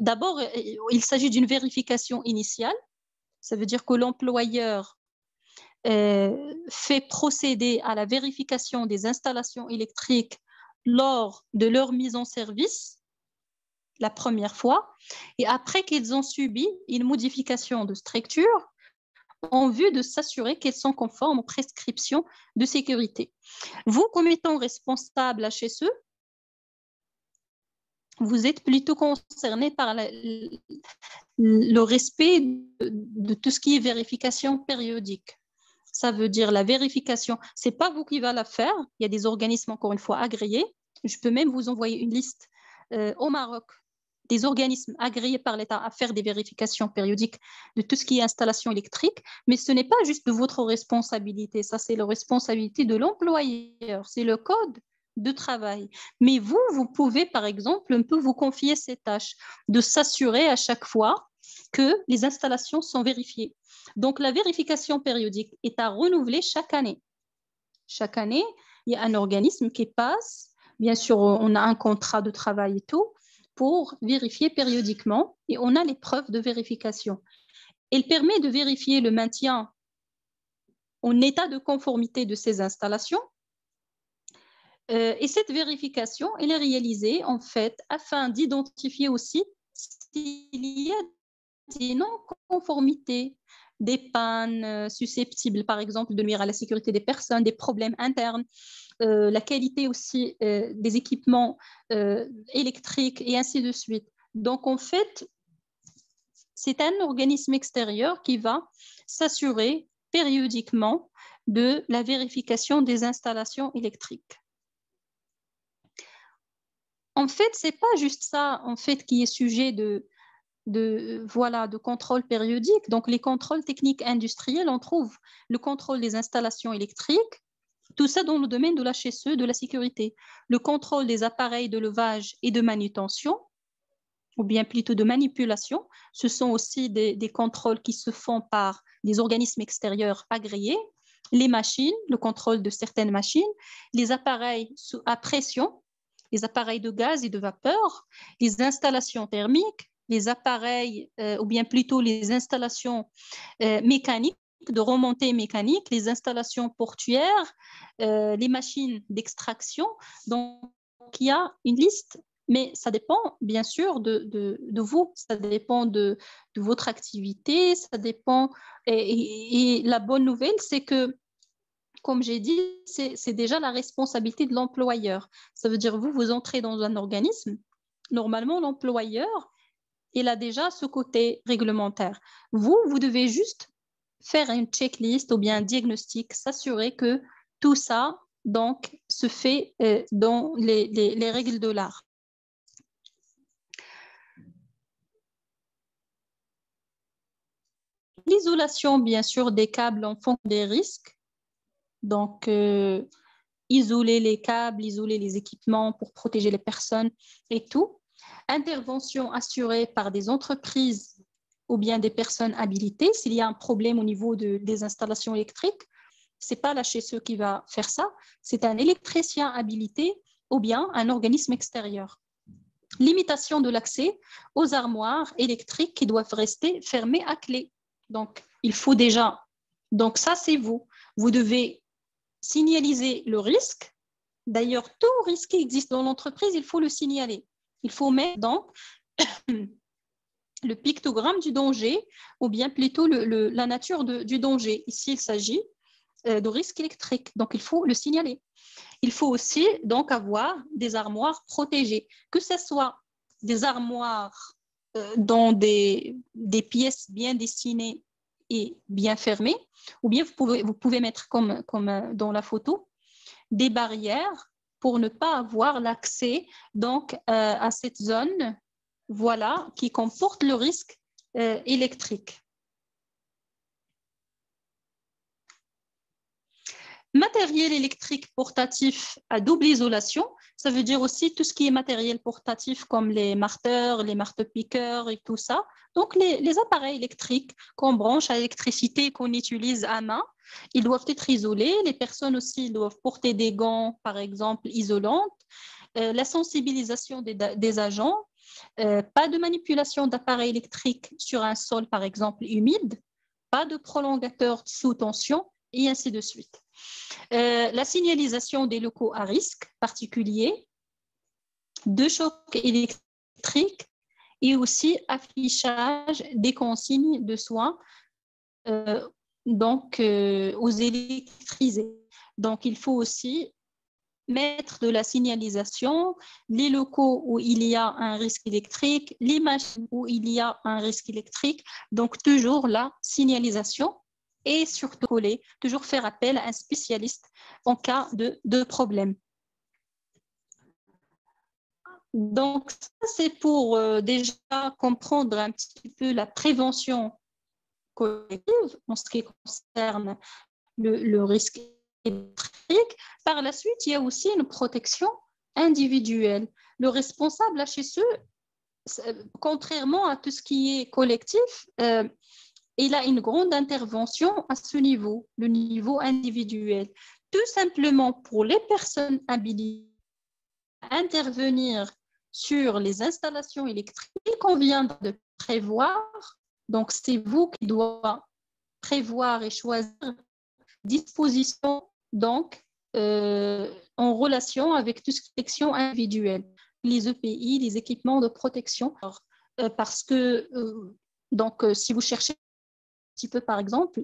d'abord, il s'agit d'une vérification initiale. Ça veut dire que l'employeur fait procéder à la vérification des installations électriques lors de leur mise en service la première fois et après qu'ils ont subi une modification de structure en vue de s'assurer qu'elles sont conformes aux prescriptions de sécurité. Vous, comme étant responsable HSE, vous êtes plutôt concerné par le respect de tout ce qui est vérification périodique. Ça veut dire la vérification. Ce n'est pas vous qui va la faire. Il y a des organismes, encore une fois, agréés. Je peux même vous envoyer une liste au Maroc des organismes agréés par l'État à faire des vérifications périodiques de tout ce qui est installation électrique. Mais ce n'est pas juste de votre responsabilité. Ça, c'est la responsabilité de l'employeur. C'est le code de travail. Mais vous, vous pouvez, par exemple, un peu vous confier ces tâches de s'assurer à chaque fois que les installations sont vérifiées. Donc, la vérification périodique est à renouveler chaque année. Chaque année, il y a un organisme qui passe. Bien sûr, on a un contrat de travail et tout pour vérifier périodiquement et on a les preuves de vérification. Elle permet de vérifier le maintien en état de conformité de ces installations. Et cette vérification, elle est réalisée en fait afin d'identifier aussi s'il y a des non-conformités, des pannes susceptibles, par exemple, de nuire à la sécurité des personnes, des problèmes internes, la qualité aussi des équipements électriques et ainsi de suite. Donc, en fait, c'est un organisme extérieur qui va s'assurer périodiquement de la vérification des installations électriques. En fait, ce n'est pas juste ça en fait, qui est sujet de contrôle périodique. Donc, les contrôles techniques industriels, on trouve le contrôle des installations électriques, tout ça dans le domaine de l'HSE, de la sécurité. Le contrôle des appareils de levage et de manutention, ou bien plutôt de manipulation. Ce sont aussi des contrôles qui se font par des organismes extérieurs agréés. Les machines, le contrôle de certaines machines, les appareils à pression, les appareils de gaz et de vapeur, les installations thermiques, les appareils, ou bien plutôt les installations mécaniques, de remontée mécanique, les installations portuaires, les machines d'extraction. Donc, il y a une liste, mais ça dépend bien sûr de vous, ça dépend de votre activité, ça dépend. Et la bonne nouvelle, c'est que comme j'ai dit, c'est déjà la responsabilité de l'employeur. Ça veut dire, vous entrez dans un organisme, normalement, l'employeur, il a déjà ce côté réglementaire. Vous devez juste faire une checklist ou bien un diagnostic, s'assurer que tout ça, donc, se fait dans les règles de l'art. L'isolation, bien sûr, des câbles en fonction des risques. Donc, isoler les câbles, isoler les équipements pour protéger les personnes et tout. Intervention assurée par des entreprises ou bien des personnes habilitées. S'il y a un problème au niveau des installations électriques, ce n'est pas l'HSE qui va faire ça, c'est un électricien habilité ou bien un organisme extérieur. Limitation de l'accès aux armoires électriques qui doivent rester fermées à clé. Donc, il faut déjà... Donc, ça, c'est vous. Vous devez signaliser le risque. D'ailleurs, tout risque qui existe dans l'entreprise, il faut le signaler. Il faut mettre donc le pictogramme du danger ou bien plutôt la nature du danger. Ici, il s'agit de risque électrique, donc il faut le signaler. Il faut aussi donc avoir des armoires protégées, que ce soit des armoires dans des pièces bien destinées et bien fermées, ou bien vous pouvez mettre comme dans la photo, des barrières pour ne pas avoir l'accès donc à cette zone, voilà, qui comporte le risque électrique. Matériel électrique portatif à double isolation, ça veut dire aussi tout ce qui est matériel portatif comme les marteurs, les marteaux-piqueurs et tout ça. Donc, les appareils électriques qu'on branche à l'électricité, qu'on utilise à main, ils doivent être isolés. Les personnes aussi doivent porter des gants, par exemple, isolantes. La sensibilisation des agents, pas de manipulation d'appareils électriques sur un sol, par exemple, humide, pas de prolongateur sous tension, et ainsi de suite. La signalisation des locaux à risque particulier, de choc électrique et aussi affichage des consignes de soins aux électrisés. Donc, il faut aussi mettre de la signalisation, les locaux où il y a un risque électrique, les machines où il y a un risque électrique. Donc, toujours la signalisation et surtout toujours faire appel à un spécialiste en cas de problème. Donc, ça, c'est pour déjà comprendre un petit peu la prévention collective en ce qui concerne le risque électrique. Par la suite, il y a aussi une protection individuelle. Le responsable HSE, contrairement à tout ce qui est collectif, il a une grande intervention à ce niveau, le niveau individuel. Tout simplement pour les personnes habilitées à intervenir sur les installations électriques qu'on vient de prévoir. Donc, c'est vous qui devez prévoir et choisir dispositions donc, en relation avec toute protection individuelle, les EPI, les équipements de protection. Alors, parce que, si vous cherchez un petit peu, par exemple,